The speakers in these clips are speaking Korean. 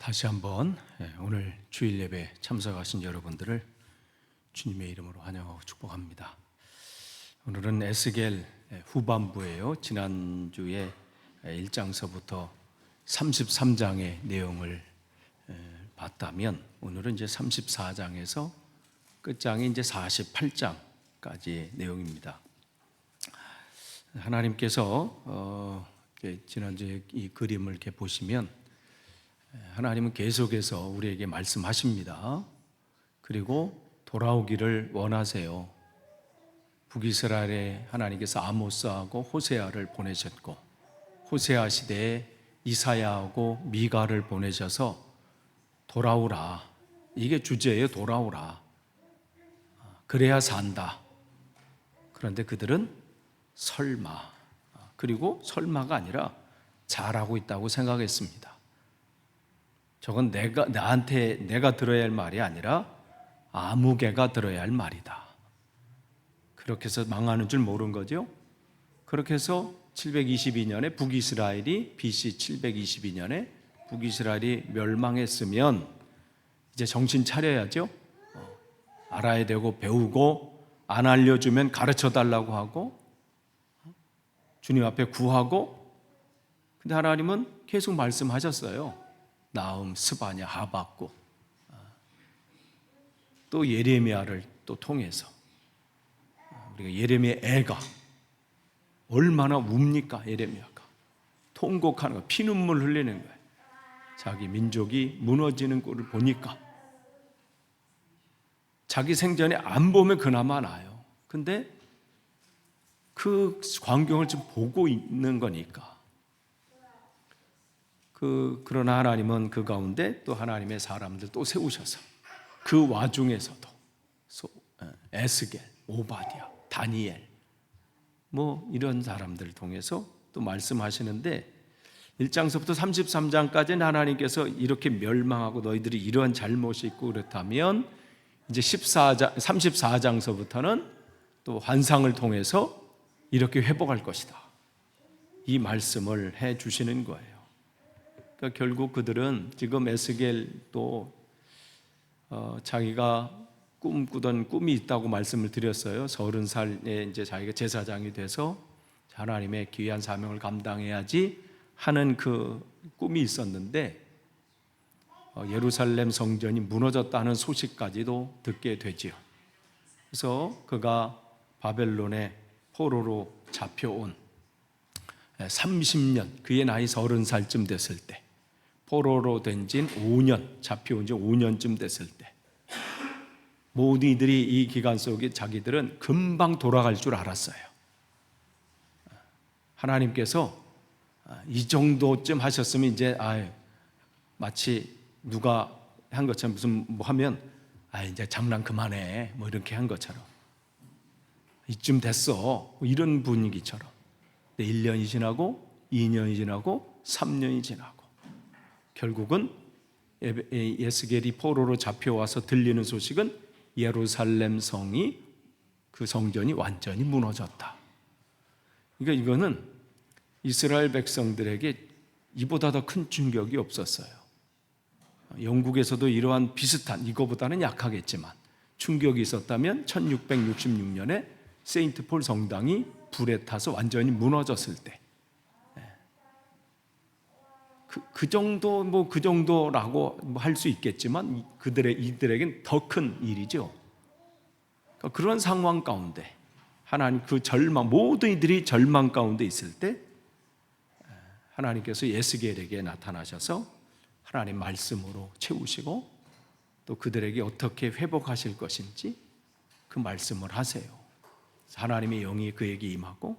다시 한번 오늘 주일 예배 참석하신 여러분들을 주님의 이름으로 환영하고 축복합니다. 오늘은 에스겔 후반부예요. 지난주에 1장서부터 33장의 내용을 봤다면 오늘은 이제 34장에서 끝장이 이제 48장까지의 내용입니다. 하나님께서 지난주에 이 그림을 이렇게 보시면 하나님은 계속해서 우리에게 말씀하십니다. 그리고 돌아오기를 원하세요. 북이스라엘에 하나님께서 아모스하고 호세아를 보내셨고, 호세아 시대에 이사야하고 미가를 보내셔서 돌아오라. 이게 주제예요. 돌아오라. 그래야 산다. 그런데 그들은 설마, 그리고 설마가 아니라 잘하고 있다고 생각했습니다. 저건 내가 들어야 할 말이 아니라 아무 개가 들어야 할 말이다. 그렇게 해서 망하는 줄 모른 거죠. 그렇게 해서 722년에 북이스라엘이 BC 722년에 북이스라엘이 멸망했으면 이제 정신 차려야죠. 알아야 되고 배우고, 안 알려주면 가르쳐 달라고 하고, 주님 앞에 구하고. 근데 하나님은 계속 말씀하셨어요. 나훔, 스바냐, 하박국, 또 예레미야를 또 통해서 우리가 예레미야 애가 얼마나 웁니까? 예레미야가 통곡하는 거, 피눈물 흘리는 거예요. 자기 민족이 무너지는 꼴을 보니까 자기 생전에 안 보면 그나마 나아요. 근데 그 광경을 좀 보고 있는 거니까. 그러나 하나님은 그 가운데 또 하나님의 사람들 또 세우셔서 그 와중에서도 에스겔, 오바댜, 다니엘 뭐 이런 사람들을 통해서 또 말씀하시는데 1장서부터 33장까지는 하나님께서 이렇게 멸망하고 너희들이 이러한 잘못이 있고 그렇다면 이제 34장서부터는 또 환상을 통해서 이렇게 회복할 것이다. 이 말씀을 해 주시는 거예요. 그러니까 결국 그들은 지금 에스겔도 자기가 꿈꾸던 꿈이 있다고 말씀을 드렸어요. 30살에 이제 자기가 제사장이 돼서 하나님의 귀한 사명을 감당해야지 하는 그 꿈이 있었는데 예루살렘 성전이 무너졌다는 소식까지도 듣게 되지요. 그래서 그가 바벨론의 포로로 잡혀온 30년, 그의 나이 30살쯤 됐을 때, 포로로 된 지 5년, 잡혀온 지 5년쯤 됐을 때, 모든 이들이 이 기간 속에 자기들은 금방 돌아갈 줄 알았어요. 하나님께서 이 정도쯤 하셨으면 이제 마치 누가 한 것처럼 무슨 뭐 하면 이제 장난 그만해 뭐 이렇게 한 것처럼 이쯤 됐어 뭐 이런 분위기처럼. 1년이 지나고 2년이 지나고 3년이 지나고 결국은 에스겔이 포로로 잡혀와서 들리는 소식은 예루살렘 성이, 그 성전이 완전히 무너졌다. 그러니까 이거는 이스라엘 백성들에게 이보다 더 큰 충격이 없었어요. 영국에서도 이러한 비슷한, 이거보다는 약하겠지만 충격이 있었다면 1666년에 세인트 폴 성당이 불에 타서 완전히 무너졌을 때, 그 정도 그 정도라고 할 수 있겠지만 이들에겐 더 큰 일이죠. 그러니까 그런 상황 가운데 하나님 그 절망, 모든 이들이 절망 가운데 있을 때 하나님께서 에스겔에게 나타나셔서 하나님 말씀으로 채우시고 또 그들에게 어떻게 회복하실 것인지 그 말씀을 하세요. 하나님의 영이 그에게 임하고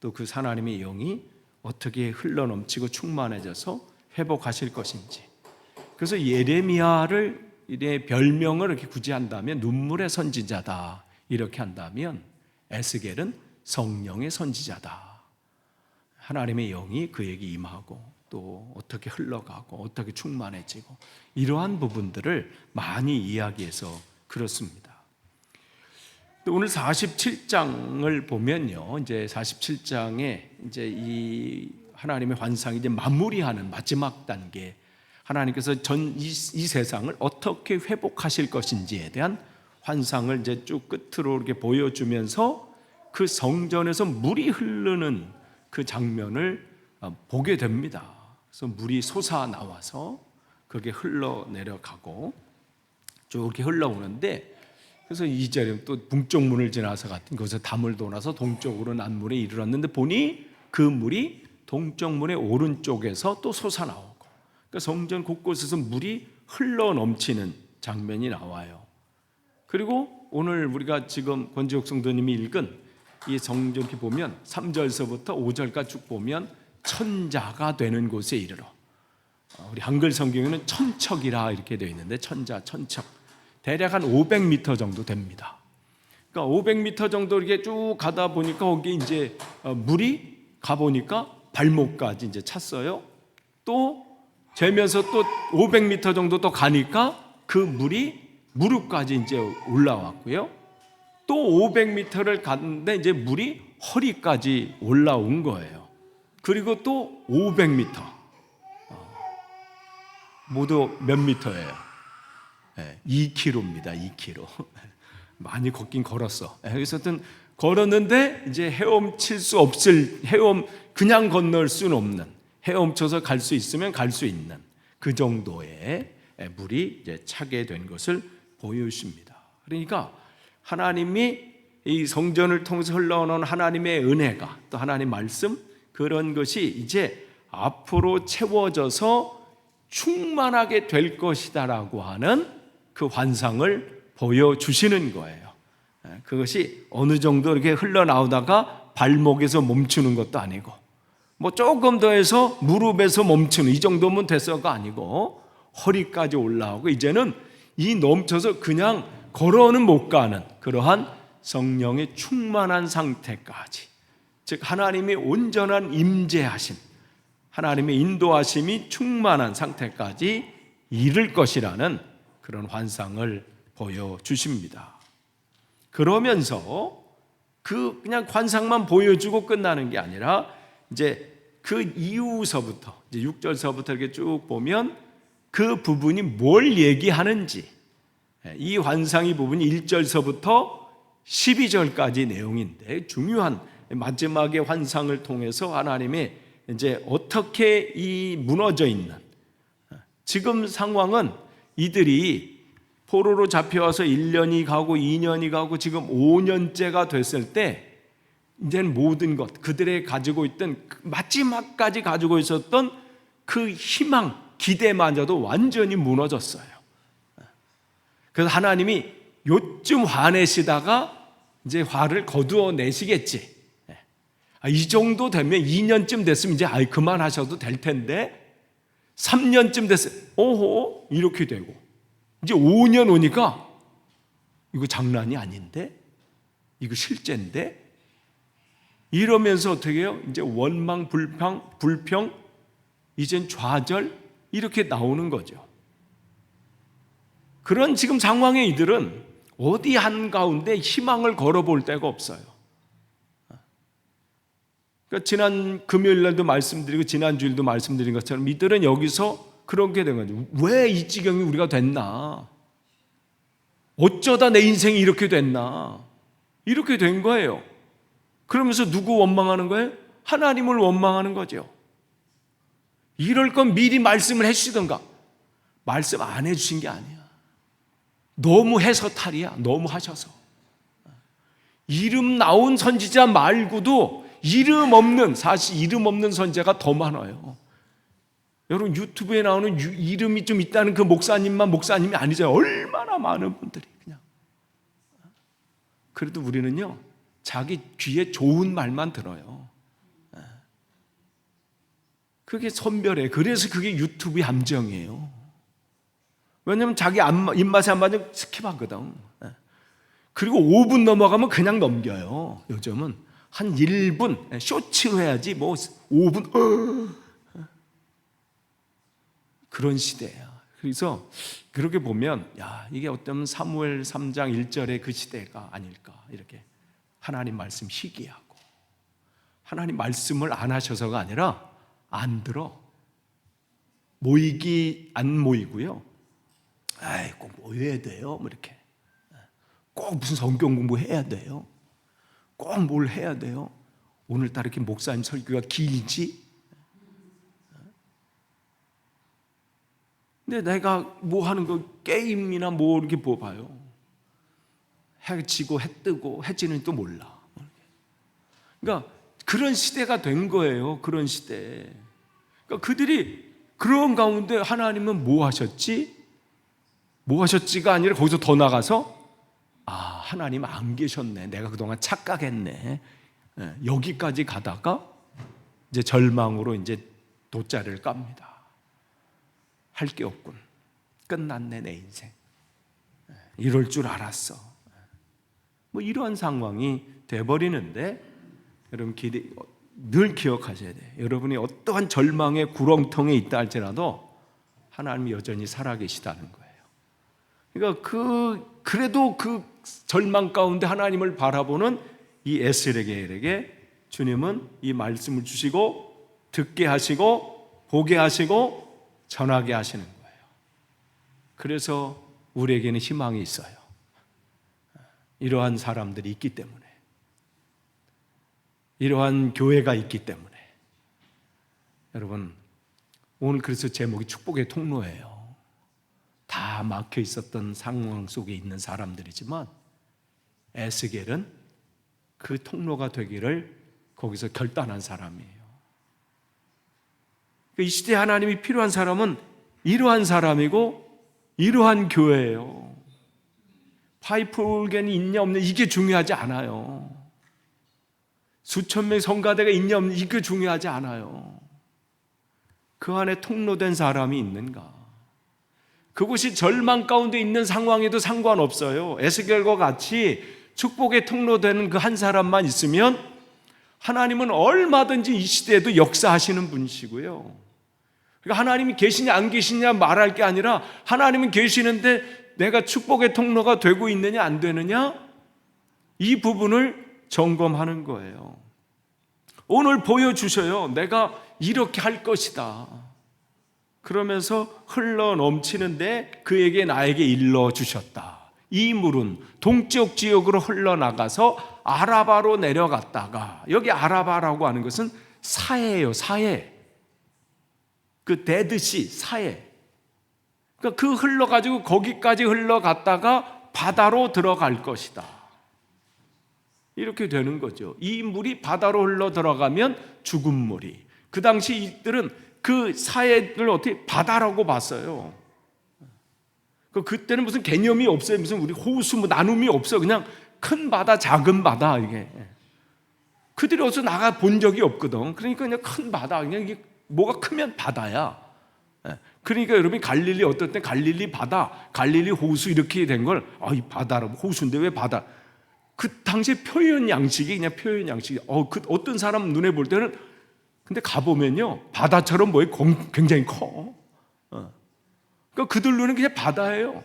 또 그 하나님의 영이 어떻게 흘러넘치고 충만해져서 회복하실 것인지. 그래서 예레미야를 별명을 이렇게 굳이 한다면 눈물의 선지자다 이렇게 한다면 에스겔은 성령의 선지자다. 하나님의 영이 그에게 임하고 또 어떻게 흘러가고 어떻게 충만해지고 이러한 부분들을 많이 이야기해서 그렇습니다. 오늘 47장을 보면요, 이제 47장에 이제 이 하나님의 환상이 이제 마무리하는 마지막 단계, 하나님께서 이 세상을 어떻게 회복하실 것인지에 대한 환상을 이제 쭉 끝으로 이렇게 보여주면서 그 성전에서 물이 흐르는 그 장면을 보게 됩니다. 그래서 물이 솟아 나와서 그게 흘러 내려가고 쭉 이렇게 흘러오는데, 그래서 2절에 또 북쪽 문을 지나서 같은 곳에 담을 돌아서 동쪽으로 난물에 이르렀는데 보니 그 물이 동쪽 문의 오른쪽에서 또 솟아 나오고, 그러니까 성전 곳곳에서 물이 흘러 넘치는 장면이 나와요. 그리고 오늘 우리가 지금 권지옥 성도님이 읽은 이 성전 이렇게 보면 3절서부터 5절까지 쭉 보면 천자가 되는 곳에 이르러, 우리 한글 성경에는 천척이라 이렇게 되어 있는데 천자, 천척 대략 한 500m 정도 됩니다. 그러니까 500m 정도 이렇게 쭉 가다 보니까 거기 이제 물이 가보니까 발목까지 이제 찼어요. 또 재면서 또 500m 정도 또 가니까 그 물이 무릎까지 이제 올라왔고요. 또 500m를 갔는데 이제 물이 허리까지 올라온 거예요. 그리고 또 500m. 모두 몇 미터예요? 2km입니다. 2km. 많이 걷긴 걸었어. 그래서 걸었는데 이제 헤엄칠 수 없을, 그냥 건널 수는 없는, 헤엄쳐서 갈 수 있으면 갈 수 있는 그 정도의 물이 이제 차게 된 것을 보여주십니다. 그러니까 하나님이 이 성전을 통해서 흘러오는 하나님의 은혜가, 또 하나님 말씀, 그런 것이 이제 앞으로 채워져서 충만하게 될 것이다라고 하는 그 환상을 보여주시는 거예요. 그것이 어느 정도 이렇게 흘러나오다가 발목에서 멈추는 것도 아니고, 뭐 조금 더 해서 무릎에서 멈추는 이 정도면 돼서가 아니고 허리까지 올라오고, 이제는 이 넘쳐서 그냥 걸어는 못 가는 그러한 성령의 충만한 상태까지, 즉 하나님의 온전한 임재하심, 하나님의 인도하심이 충만한 상태까지 이를 것이라는 그런 환상을 보여주십니다. 그러면서 그냥 환상만 보여주고 끝나는 게 아니라 이제 그 이후서부터 이제 6절서부터 이렇게 쭉 보면 그 부분이 뭘 얘기하는지, 이 환상의 부분이 1절서부터 12절까지 내용인데, 중요한 마지막의 환상을 통해서 하나님의 이제 어떻게 이 무너져 있는, 지금 상황은 이들이 포로로 잡혀와서 1년이 가고 2년이 가고 지금 5년째가 됐을 때 이제는 모든 것, 그들의 가지고 있던 마지막까지 가지고 있었던 그 희망, 기대마저도 완전히 무너졌어요. 그래서 하나님이 요쯤 화내시다가 이제 화를 거두어 내시겠지. 이 정도 되면 2년쯤 됐으면 이제 그만하셔도 될 텐데 3년쯤 됐어요. 오호, 이렇게 되고 이제 5년 오니까 이거 장난이 아닌데? 이거 실제인데? 이러면서 어떻게 해요? 이제 원망, 불평, 이젠 좌절 이렇게 나오는 거죠. 그런 지금 상황에 이들은 어디 한가운데 희망을 걸어볼 데가 없어요. 그러니까 지난 금요일 날도 말씀드리고 지난 주일도 말씀드린 것처럼 이들은 여기서 그렇게 된 거죠. 왜 이 지경이 우리가 됐나? 어쩌다 내 인생이 이렇게 됐나? 이렇게 된 거예요. 그러면서 누구 원망하는 거예요? 하나님을 원망하는 거죠. 이럴 건 미리 말씀을 해주시던가. 말씀 안 해주신 게 아니야. 너무 해서 탈이야. 너무 하셔서. 이름 나온 선지자 말고도 사실 이름 없는 선지자가 더 많아요. 여러분 유튜브에 나오는 이름이 좀 있다는 그 목사님만 목사님이 아니죠. 얼마나 많은 분들이 그냥. 그래도 우리는요, 자기 귀에 좋은 말만 들어요. 그게 선별해. 그래서 그게 유튜브의 함정이에요. 왜냐하면 자기 입맛에 안 맞으면 스킵하거든. 그리고 5분 넘어가면 그냥 넘겨요. 요즘은 한 1분 쇼츠로 해야지 뭐 5분 그런 시대야. 그래서 그렇게 보면 이게 어쩌면 사무엘 3장 1절의 그 시대가 아닐까, 이렇게 하나님 말씀 희귀하고 하나님 말씀을 안 하셔서가 아니라 안 들어. 모이기 안 모이고요. 아이, 꼭 모여야 돼요. 뭐 이렇게. 꼭 무슨 성경 공부해야 돼요. 꼭 뭘 해야 돼요. 오늘따라 이렇게 목사님 설교가 길지? 근데 내가 뭐 하는 거 게임이나 뭐 이렇게 뭐 봐요. 해 지고 해 뜨고 해 지는 또 몰라. 그러니까 그런 시대가 된 거예요. 그런 시대. 그러니까 그들이 그런 가운데 하나님은 뭐 하셨지? 뭐 하셨지가 아니라 거기서 더 나가서 하나님 안 계셨네. 내가 그동안 착각했네. 여기까지 가다가 이제 절망으로 이제 돗자리를 깝니다. 할 게 없군. 끝났네 내 인생. 이럴 줄 알았어. 뭐 이러한 상황이 돼버리는데 여러분 늘 기억하셔야 돼요. 여러분이 어떠한 절망의 구렁텅이에 있다 할지라도 하나님이 여전히 살아계시다는 거예요. 그러니까 그래도 그 절망 가운데 하나님을 바라보는 이 에스겔에게 주님은 이 말씀을 주시고 듣게 하시고 보게 하시고 전하게 하시는 거예요. 그래서 우리에게는 희망이 있어요. 이러한 사람들이 있기 때문에, 이러한 교회가 있기 때문에. 여러분, 오늘 그래서 제목이 축복의 통로예요. 다 막혀 있었던 상황 속에 있는 사람들이지만 에스겔은 그 통로가 되기를 거기서 결단한 사람이에요. 이 시대에 하나님이 필요한 사람은 이러한 사람이고 이러한 교회예요. 파이프 올겐이 있냐 없냐 이게 중요하지 않아요. 수천 명의 성가대가 있냐 없냐 이게 중요하지 않아요. 그 안에 통로된 사람이 있는가? 그곳이 절망 가운데 있는 상황에도 상관없어요. 에스겔과 같이 축복의 통로되는 그 한 사람만 있으면 하나님은 얼마든지 이 시대에도 역사하시는 분이시고요. 그러니까 하나님이 계시냐 안 계시냐 말할 게 아니라 하나님은 계시는데 내가 축복의 통로가 되고 있느냐 안 되느냐 이 부분을 점검하는 거예요. 오늘 보여주셔요. 내가 이렇게 할 것이다. 그러면서 흘러 넘치는데 그에게 나에게 일러주셨다. 이 물은 동쪽 지역으로 흘러나가서 아라바로 내려갔다가, 여기 아라바라고 하는 것은 사해예요. 사해. 그 데드시 사해. 그러니까 그 흘러가지고 거기까지 흘러갔다가 바다로 들어갈 것이다. 이렇게 되는 거죠. 이 물이 바다로 흘러 들어가면 죽은 물이. 그 당시 이들은 그 사해를 어떻게 바다라고 봤어요. 그때는 무슨 개념이 없어요. 무슨 우리 호수 뭐 나눔이 없어. 그냥 큰 바다, 작은 바다 이게. 그들이 어디서 나가 본 적이 없거든. 그러니까 그냥 큰 바다. 그냥 이게 뭐가 크면 바다야. 그러니까 여러분이 갈릴리 어떨 때 갈릴리 바다, 갈릴리 호수 이렇게 된 걸 이 바다라고 호수인데 왜 바다? 그 당시 표현 양식이 그냥 표현 양식이. 어떤 사람 눈에 볼 때는 근데 가보면요 바다처럼 뭐에 굉장히 커. 그러니까 그들 눈은 그냥 바다예요.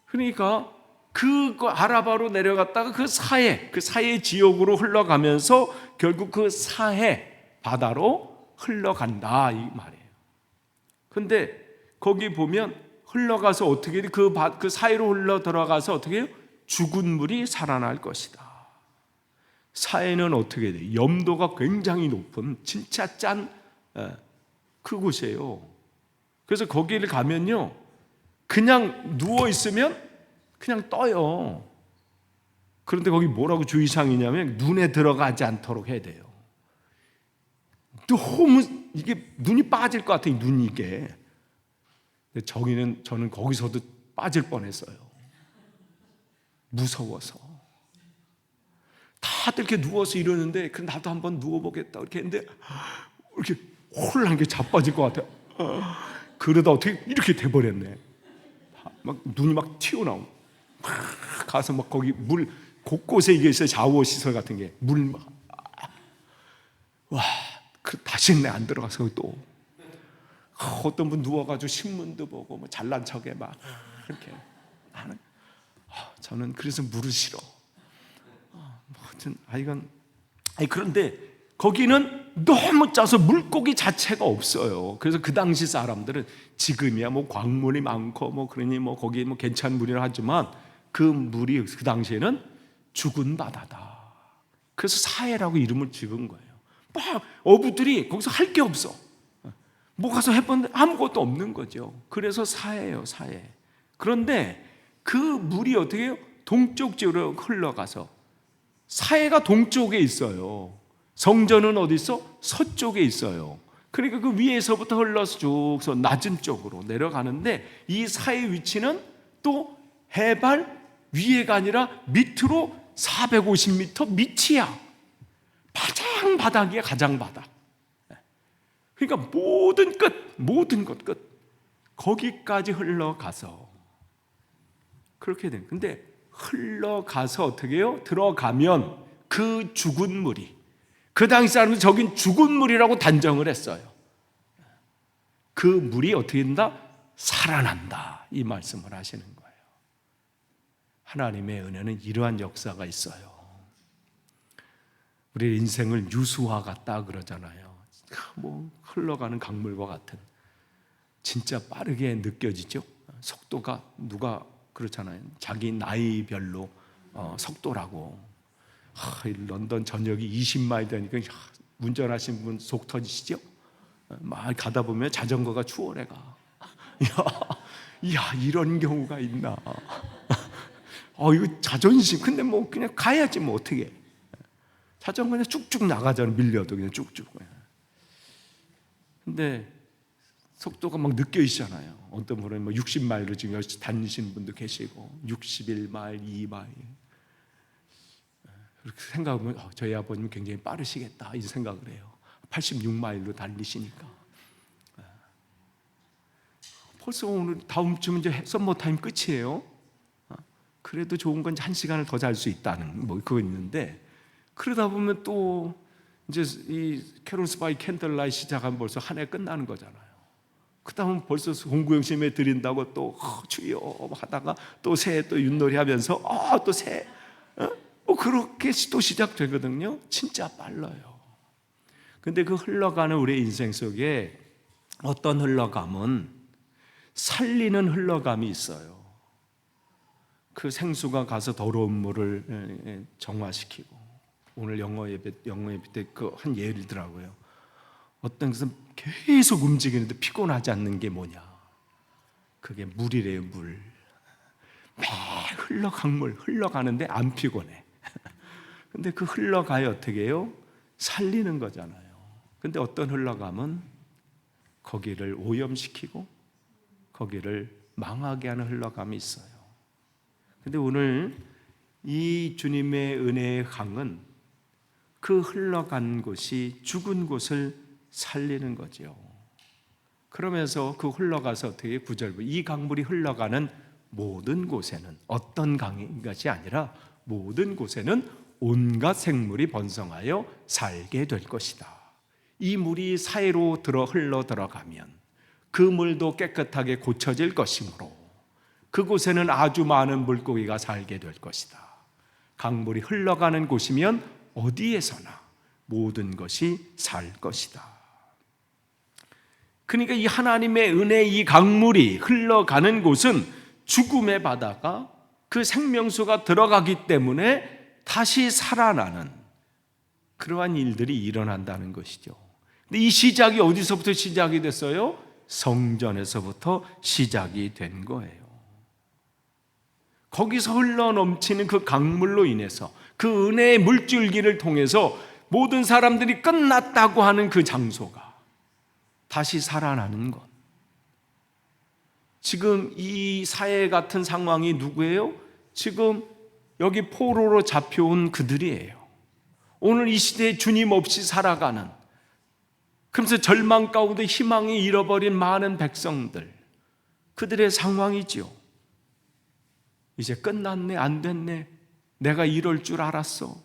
그러니까 그 아라바로 내려갔다가 그 사해 지역으로 흘러가면서 결국 그 사해 바다로 흘러간다 이 말이에요. 근데 거기 보면 흘러가서 어떻게 돼? 그 사해로 흘러 들어가서 어떻게 해요? 죽은 물이 살아날 것이다. 사해는 어떻게 돼? 염도가 굉장히 높은 진짜 짠 그곳이에요. 그래서 거기를 가면요 그냥 누워 있으면 그냥 떠요. 그런데 거기 뭐라고 주의사항이냐면 눈에 들어가지 않도록 해야 돼요. 너무 이게 눈이 빠질 것 같아요. 눈이 이게. 저는 거기서도 빠질 뻔했어요. 무서워서. 다들 이렇게 누워서 이러는데 그럼 나도 한번 누워보겠다 이렇게 했는데 이렇게 홀랑 게 자빠질 것 같아요. 그러다 어떻게 이렇게 돼버렸네. 막 눈이 막 튀어나오고 가서 막 거기 물 곳곳에 이게 있어요. 샤워 시설 같은 게 물 막 다시는 안 들어가서 또 어떤 분 누워가지고 신문도 보고 뭐 잘난 척에 막 이렇게 하는. 저는 그래서 물을 싫어. 그런데 거기는 너무 짜서 물고기 자체가 없어요. 그래서 그 당시 사람들은 지금이야 뭐 광물이 많고 뭐 그러니 뭐 거기 뭐 괜찮은 물이라 하지만 그 물이 그 당시에는 죽은 바다다. 그래서 사해라고 이름을 지은 거예요. 막 어부들이 거기서 할 게 없어. 뭐 가서 해봤는데 아무것도 없는 거죠. 그래서 사해예요, 사해. 그런데 그 물이 어떻게 해요? 동쪽 지역으로 흘러가서 사해가 동쪽에 있어요. 성전은 어디 있어? 서쪽에 있어요. 그러니까 그 위에서부터 흘러서 쭉 낮은 쪽으로 내려가는데 이 사해 위치는 또 해발 위에가 아니라 밑으로 450m 밑이야. 가장 바닥이야, 가장 바닥. 그러니까 모든 것 끝. 거기까지 흘러가서 그렇게 된. 근데 흘러가서 어떻게 해요? 들어가면 그 죽은 물이, 그 당시 사람은 저긴 죽은 물이라고 단정을 했어요. 그 물이 어떻게 된다? 살아난다. 이 말씀을 하시는 거예요. 하나님의 은혜는 이러한 역사가 있어요. 우리 인생을 유수와 같다 그러잖아요. 뭐 흘러가는 강물과 같은, 진짜 빠르게 느껴지죠. 속도가 누가 그렇잖아요. 자기 나이별로 속도라고. 런던 전역이 20마일 되니까 운전하시는 분 속 터지시죠? 막 가다 보면 자전거가 추월해가. 야, 이런 경우가 있나? 이거 자존심. 근데 뭐 그냥 가야지 뭐 어떻게? 자전거는 쭉쭉 나가잖아요. 밀려도 그냥 쭉쭉. 근데 속도가 막 느껴지잖아요. 어떤 분은 뭐 60마일로 지금 열심히 다니시는 분도 계시고 61마일, 2마일. 그렇게 생각하면 저희 아버님 굉장히 빠르시겠다 이 생각을 해요. 86마일로 달리시니까. 벌써 오늘 다음 주면 이제 썸머 타임 끝이에요. 그래도 좋은 건 1시간을 더 잘 수 있다는 뭐 그거 있는데, 그러다 보면 또 이제 이 캐롤스 바이 캔들라이트 시작하면 벌써 한 해 끝나는 거잖아요. 그다음은 벌써 공구 영심에 드린다고 또 주여 하다가 또 새해 또 윷놀이 하면서 또 새해 뭐 그렇게 또 시작되거든요. 진짜 빨라요. 근데 그 흘러가는 우리의 인생 속에 어떤 흘러감은 살리는 흘러감이 있어요. 그 생수가 가서 더러운 물을 정화시키고, 오늘 영어 예배 때 그 한 예이더라고요. 어떤 것은 계속 움직이는데 피곤하지 않는 게 뭐냐? 그게 물이래요, 물. 매일 강물 흘러가는데 안 피곤해. 근데 그 흘러가요 어떻게 해요? 살리는 거잖아요. 근데 어떤 흘러감은 거기를 오염시키고 거기를 망하게 하는 흘러감이 있어요. 근데 오늘 이 주님의 은혜의 강은 그 흘러간 곳이 죽은 곳을 살리는 거죠. 그러면서 그 흘러가서 어떻게 9절, 이 강물이 흘러가는 모든 곳에는, 어떤 강인 것이 아니라 모든 곳에는 온갖 생물이 번성하여 살게 될 것이다. 이 물이 사이로 흘러 들어가면 그 물도 깨끗하게 고쳐질 것이므로 그곳에는 아주 많은 물고기가 살게 될 것이다. 강물이 흘러가는 곳이면 어디에서나 모든 것이 살 것이다. 그러니까 이 하나님의 은혜, 이 강물이 흘러가는 곳은 죽음의 바다가 그 생명수가 들어가기 때문에 다시 살아나는 그러한 일들이 일어난다는 것이죠. 근데 이 시작이 어디서부터 시작이 됐어요? 성전에서부터 시작이 된 거예요. 거기서 흘러넘치는 그 강물로 인해서, 그 은혜의 물줄기를 통해서 모든 사람들이 끝났다고 하는 그 장소가 다시 살아나는 것. 지금 이 사회 같은 상황이 누구예요? 지금 여기 포로로 잡혀온 그들이에요. 오늘 이 시대에 주님 없이 살아가는, 그러면서 절망 가운데 희망이 잃어버린 많은 백성들, 그들의 상황이지요. 이제 끝났네, 안 됐네, 내가 이럴 줄 알았어.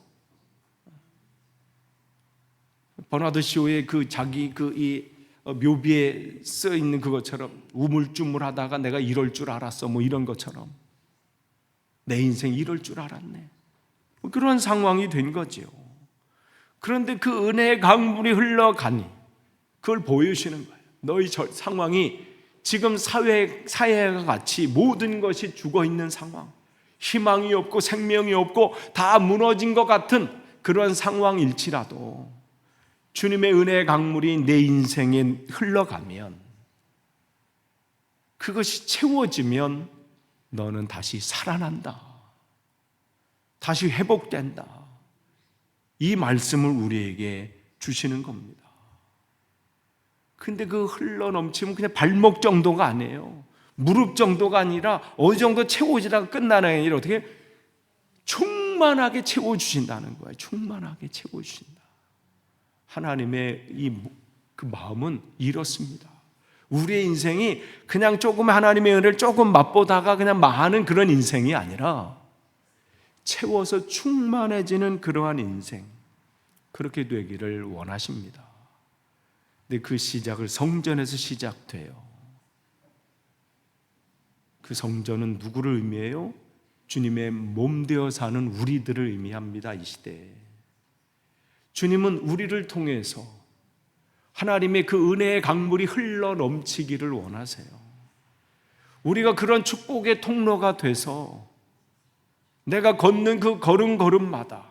버나드 쇼의 그 자기 이 묘비에 써 있는 그것처럼 우물쭈물하다가 내가 이럴 줄 알았어, 뭐 이런 것처럼 내 인생 이럴 줄 알았네, 그런 상황이 된 거지요. 그런데 그 은혜의 강물이 흘러가니 그걸 보여주시는 거예요. 너희 상황이 지금 사회와 같이 모든 것이 죽어있는 상황, 희망이 없고 생명이 없고 다 무너진 것 같은 그런 상황일지라도 주님의 은혜의 강물이 내 인생에 흘러가면, 그것이 채워지면 너는 다시 살아난다, 다시 회복된다. 이 말씀을 우리에게 주시는 겁니다. 근데 그 흘러넘치면 그냥 발목 정도가 아니에요. 무릎 정도가 아니라 어느 정도 채워지다가 끝나는 게 아니라 어떻게 충만하게 채워주신다는 거예요. 충만하게 채워주신다. 하나님의 그 마음은 이렇습니다. 우리의 인생이 그냥 조금 하나님의 은혜를 조금 맛보다가 그냥 망하는 그런 인생이 아니라 채워서 충만해지는 그러한 인생, 그렇게 되기를 원하십니다. 근데 그 시작을 성전에서 시작돼요. 그 성전은 누구를 의미해요? 주님의 몸 되어 사는 우리들을 의미합니다. 이 시대에 주님은 우리를 통해서 하나님의 그 은혜의 강물이 흘러 넘치기를 원하세요. 우리가 그런 축복의 통로가 돼서 내가 걷는 그 걸음걸음마다,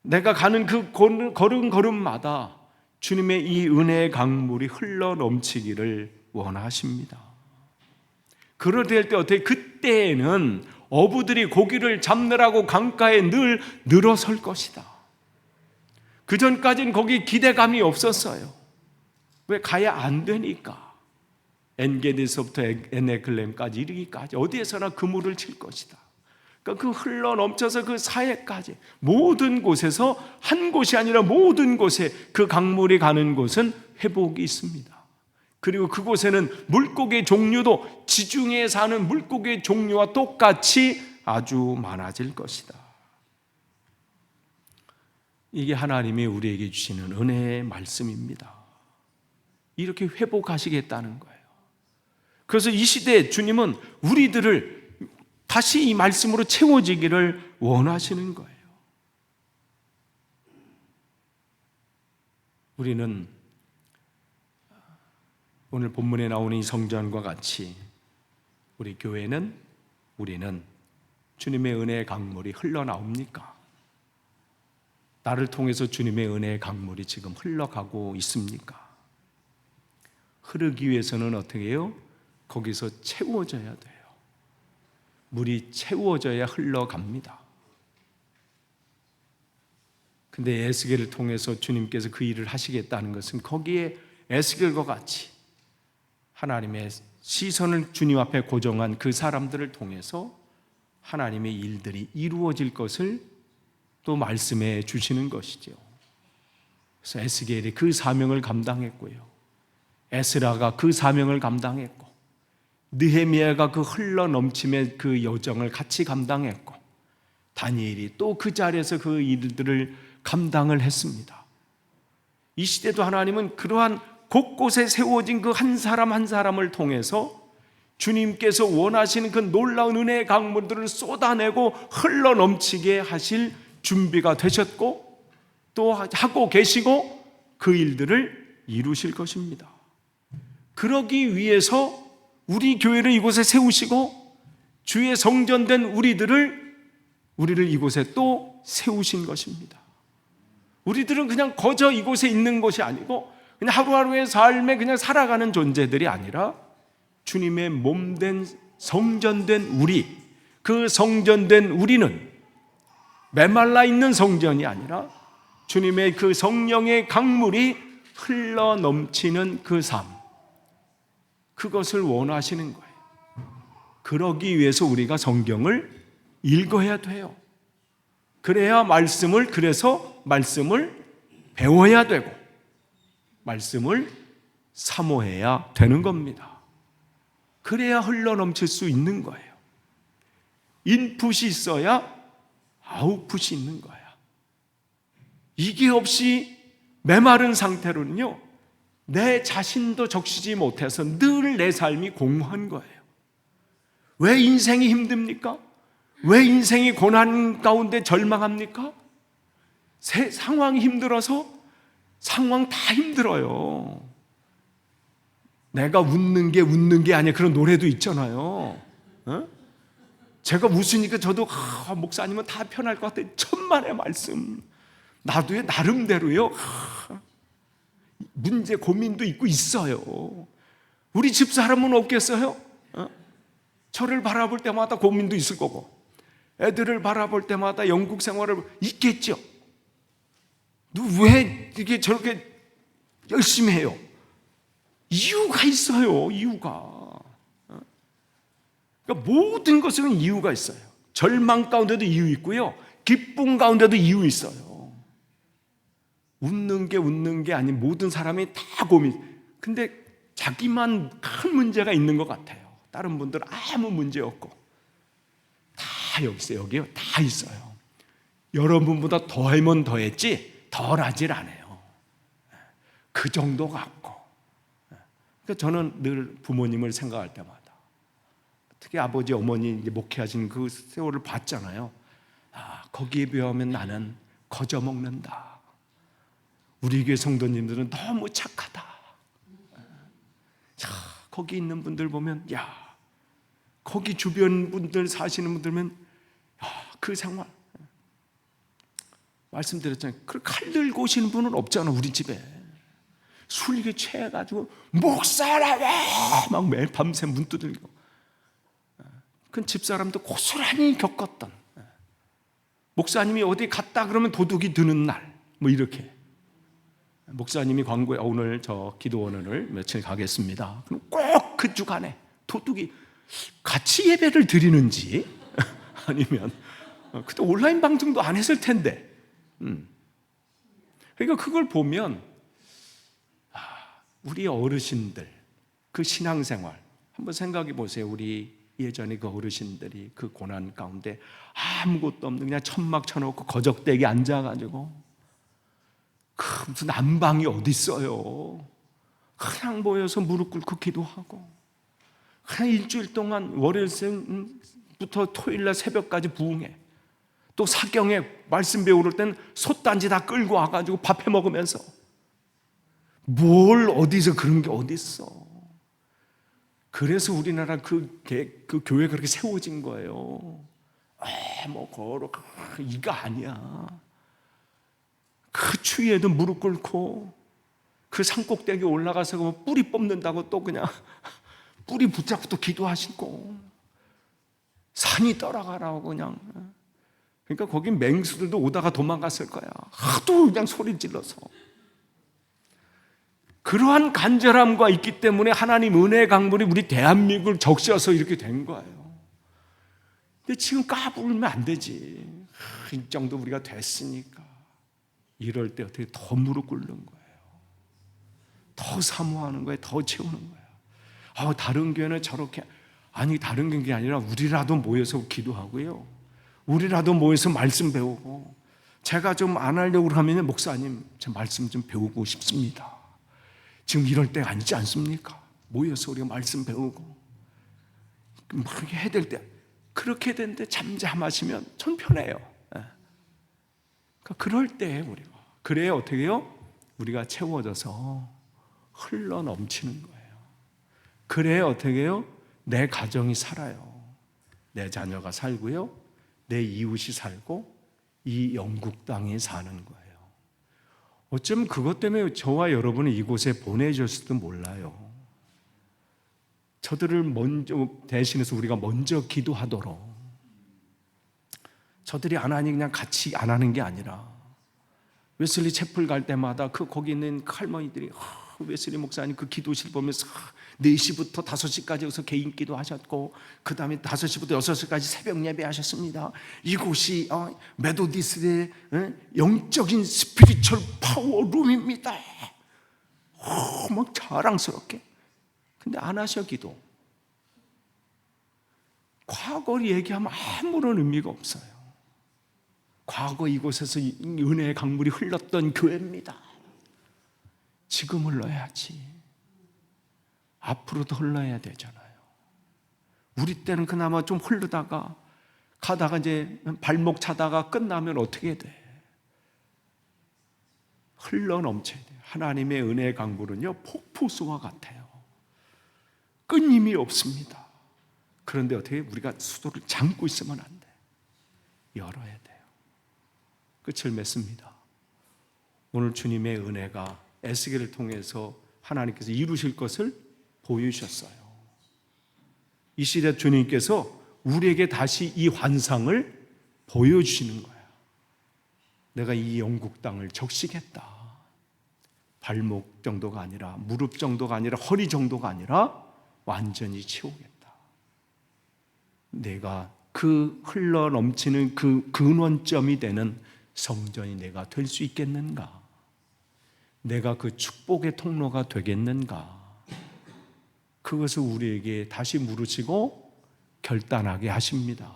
내가 가는 그 걸음걸음마다 주님의 이 은혜의 강물이 흘러 넘치기를 원하십니다. 그럴 때 어떻게, 그때에는 어부들이 고기를 잡느라고 강가에 늘 늘어설 것이다. 그 전까지는 거기 기대감이 없었어요. 왜? 가야 안 되니까. 엔게디서부터 에네글렘까지 이르기까지 어디에서나 그물을 칠 것이다. 그러니까 그 흘러 넘쳐서 그 사해까지 모든 곳에서, 한 곳이 아니라 모든 곳에 그 강물이 가는 곳은 회복이 있습니다. 그리고 그곳에는 물고기의 종류도 지중해에 사는 물고기의 종류와 똑같이 아주 많아질 것이다. 이게 하나님이 우리에게 주시는 은혜의 말씀입니다. 이렇게 회복하시겠다는 거예요. 그래서 이 시대에 주님은 우리들을 다시 이 말씀으로 채워지기를 원하시는 거예요. 우리는 오늘 본문에 나오는 이 성전과 같이 우리 교회는, 우리는 주님의 은혜의 강물이 흘러나옵니까? 나를 통해서 주님의 은혜의 강물이 지금 흘러가고 있습니까? 흐르기 위해서는 어떻게 해요? 거기서 채워져야 돼요. 물이 채워져야 흘러갑니다. 근데 에스겔을 통해서 주님께서 그 일을 하시겠다는 것은 거기에 에스겔과 같이 하나님의 시선을 주님 앞에 고정한 그 사람들을 통해서 하나님의 일들이 이루어질 것을 또 말씀해 주시는 것이죠. 그래서 에스겔이 그 사명을 감당했고요, 에스라가 그 사명을 감당했고, 느헤미야가 그 흘러넘침의 그 여정을 같이 감당했고, 다니엘이 또 그 자리에서 그 일들을 감당을 했습니다. 이 시대도 하나님은 그러한 곳곳에 세워진 그 한 사람 한 사람을 통해서 주님께서 원하시는 그 놀라운 은혜의 강물들을 쏟아내고 흘러넘치게 하실 준비가 되셨고 또 하고 계시고 그 일들을 이루실 것입니다. 그러기 위해서 우리 교회를 이곳에 세우시고 주의 성전된 우리를 이곳에 또 세우신 것입니다. 우리들은 그냥 거저 이곳에 있는 것이 아니고 그냥 하루하루의 삶에 그냥 살아가는 존재들이 아니라 주님의 몸된 성전된 우리, 그 성전된 우리는 메말라 있는 성전이 아니라 주님의 그 성령의 강물이 흘러 넘치는 그 삶, 그것을 원하시는 거예요. 그러기 위해서 우리가 성경을 읽어야 돼요. 그래서 말씀을 배워야 되고 말씀을 사모해야 되는 겁니다. 그래야 흘러넘칠 수 있는 거예요. 인풋이 있어야 아웃풋이 있는 거야. 이게 없이 메마른 상태로는요, 내 자신도 적시지 못해서 늘 내 삶이 공허한 거예요. 왜 인생이 힘듭니까? 왜 인생이 고난 가운데 절망합니까? 상황이 힘들어서 상황 다 힘들어요. 내가 웃는 게 아니야. 그런 노래도 있잖아요. 어? 제가 웃으니까 저도 목사님은 다 편할 것 같아요. 천만의 말씀. 나도요 나름대로요 문제 고민도 있고 있어요. 우리 집사람은 없겠어요? 저를 바라볼 때마다 고민도 있을 거고, 애들을 바라볼 때마다 영국 생활을 있겠죠. 왜 이게 저렇게 열심히 해요? 이유가 있어요. 이유가. 그러니까 모든 것은 이유가 있어요. 절망 가운데도 이유 있고요, 기쁨 가운데도 이유 있어요. 웃는 게 아닌 모든 사람이 다 고민. 근데 자기만 큰 문제가 있는 것 같아요. 다른 분들은 아무 문제 없고. 다 여기 있어요. 여기요. 다 있어요. 여러분보다 더하면 더했지 덜 하질 않아요. 그 정도 같고. 그러니까 저는 늘 부모님을 생각할 때마다, 특히 아버지 어머니 이제 목회하신 그 세월을 봤잖아요. 거기에 비하면 나는 거저 먹는다. 우리 교회 성도님들은 너무 착하다. 자, 거기 있는 분들 보면, 거기 주변 분들 사시는 분들면, 그 생활. 말씀드렸잖아요. 그 칼 들고 오시는 분은 없잖아, 우리 집에. 술에 취해가지고, 목사라며! 막 매일 밤새 문 두들고. 그건 집사람도 고스란히 겪었던. 목사님이 어디 갔다 그러면 도둑이 드는 날. 뭐 이렇게. 목사님이 광고에 오늘 저 기도원을 며칠 가겠습니다. 그럼 꼭 그 주간에 도둑이 같이 예배를 드리는지 아니면 그때 온라인 방송도 안 했을 텐데. 그러니까 그걸 보면 우리 어르신들 그 신앙생활 한번 생각해 보세요. 우리 예전에 그 어르신들이 그 고난 가운데 아무것도 없는 그냥 천막 쳐놓고 거적대기 앉아가지고 무슨 난방이 어디 있어요. 그냥 모여서 무릎 꿇고 기도하고 그냥 일주일 동안 월요일부터 토요일날 새벽까지 부흥해. 또 사경에 말씀 배우를 땐 솥단지 다 끌고 와가지고 밥 해 먹으면서 뭘 어디서 그런 게 어디 있어. 그래서 우리나라 그 교회 그렇게 세워진 거예요. 뭐 걸어 이거 아니야. 그 추위에도 무릎 꿇고 그 산꼭대기 올라가서 뭐 뿌리 뽑는다고 또 그냥 뿌리 붙잡고 또 기도하시고 산이 떠나가라고 그냥. 그러니까 거기 맹수들도 오다가 도망갔을 거야. 하도 그냥 소리 질러서. 그러한 간절함과 있기 때문에 하나님 은혜의 강물이 우리 대한민국을 적셔서 이렇게 된 거예요. 근데 지금 까불면 안 되지. 이 정도 우리가 됐으니까. 이럴 때 어떻게 더 무릎 꿇는 거예요. 더 사모하는 거예요. 더 채우는 거예요. 다른 교회는 저렇게. 아니, 다른 교회 아니라 우리라도 모여서 기도하고요, 우리라도 모여서 말씀 배우고. 제가 좀 안 하려고 하면 목사님 제 말씀 좀 배우고 싶습니다. 지금 이럴 때가 아니지 않습니까? 모여서 우리가 말씀 배우고 그렇게 해야 될 때, 그렇게 되는데 잠잠하시면 전 편해요. 그러니까 그럴 때 우리가 그래야 어떻게 해요? 우리가 채워져서 흘러 넘치는 거예요. 그래야 어떻게 해요? 내 가정이 살아요. 내 자녀가 살고요, 내 이웃이 살고 이 영국 땅이 사는 거예요. 어쩌면 그것 때문에 저와 여러분을 이곳에 보내주셨을지도 몰라요. 저들을 먼저 대신해서 우리가 먼저 기도하도록. 저들이 안 하니 그냥 같이 안 하는 게 아니라, 웨슬리 채플 갈 때마다 거기 있는 할머니들이 웨슬리 목사님 그 기도실 보면서 4시부터 5시까지 여기서 개인 기도 하셨고, 그 다음에 5시부터 6시까지 새벽 예배 하셨습니다. 이곳이 메도디스트의 영적인 스피리추얼 파워룸입니다. 막 자랑스럽게. 근데 안 하셔 기도. 과거를 얘기하면 아무런 의미가 없어요. 과거 이곳에서 은혜의 강물이 흘렀던 교회입니다. 지금 흘러야지. 앞으로도 흘러야 되잖아요. 우리 때는 그나마 좀 흐르다가 가다가 이제 발목 차다가 끝나면 어떻게 돼? 흘러 넘쳐야 돼요. 하나님의 은혜의 강물은요, 폭포수와 같아요. 끊임이 없습니다. 그런데 어떻게 우리가 수도를 잠고 있으면 안 돼. 열어야 돼요. 끝을 맺습니다. 오늘 주님의 은혜가 에스겔을 통해서 하나님께서 이루실 것을 보여주셨어요. 이 시대 주님께서 우리에게 다시 이 환상을 보여주시는 거예요. 내가 이 영국 땅을 적시겠다. 발목 정도가 아니라, 무릎 정도가 아니라, 허리 정도가 아니라 완전히 채우겠다. 내가 그 흘러 넘치는 그 근원점이 되는 성전이 내가 될 수 있겠는가? 내가 그 축복의 통로가 되겠는가? 그것을 우리에게 다시 물으시고 결단하게 하십니다.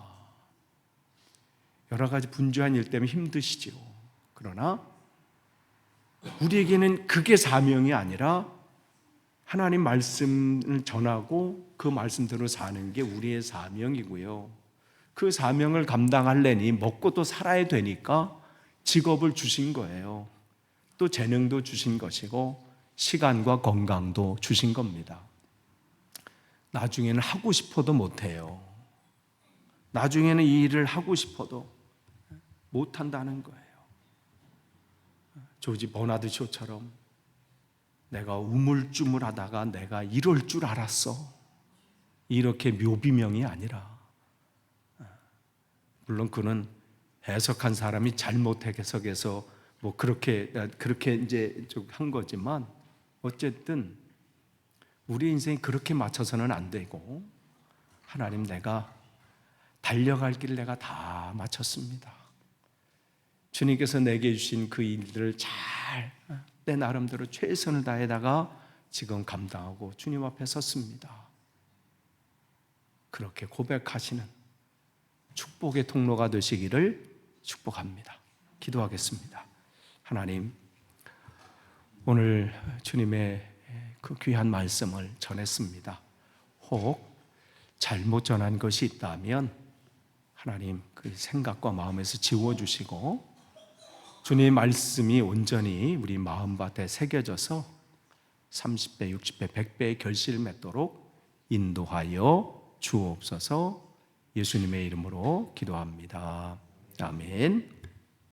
여러 가지 분주한 일 때문에 힘드시죠. 그러나 우리에게는 그게 사명이 아니라 하나님 말씀을 전하고 그 말씀대로 사는 게 우리의 사명이고요. 그 사명을 감당하려니 먹고 또 살아야 되니까 직업을 주신 거예요. 또 재능도 주신 것이고 시간과 건강도 주신 겁니다. 나중에는 하고 싶어도 못해요. 나중에는 이 일을 하고 싶어도 못한다는 거예요. 조지 버나드 쇼처럼 내가 우물쭈물하다가 내가 이럴 줄 알았어. 이렇게 묘비명이 아니라, 물론 그는 해석한 사람이 잘못 해석해서 뭐 그렇게 이제 좀 한 거지만, 어쨌든 우리 인생이 그렇게 맞춰서는 안 되고, 하나님 내가 달려갈 길 내가 다 마쳤습니다. 주님께서 내게 주신 그 일들을 잘 내 나름대로 최선을 다해다가 지금 감당하고 주님 앞에 섰습니다. 그렇게 고백하시는 축복의 통로가 되시기를 축복합니다. 기도하겠습니다. 하나님, 오늘 주님의 그 귀한 말씀을 전했습니다. 혹 잘못 전한 것이 있다면 하나님 그 생각과 마음에서 지워주시고 주님의 말씀이 온전히 우리 마음밭에 새겨져서 30배, 60배, 100배의 결실을 맺도록 인도하여 주옵소서. 예수님의 이름으로 기도합니다. 아멘.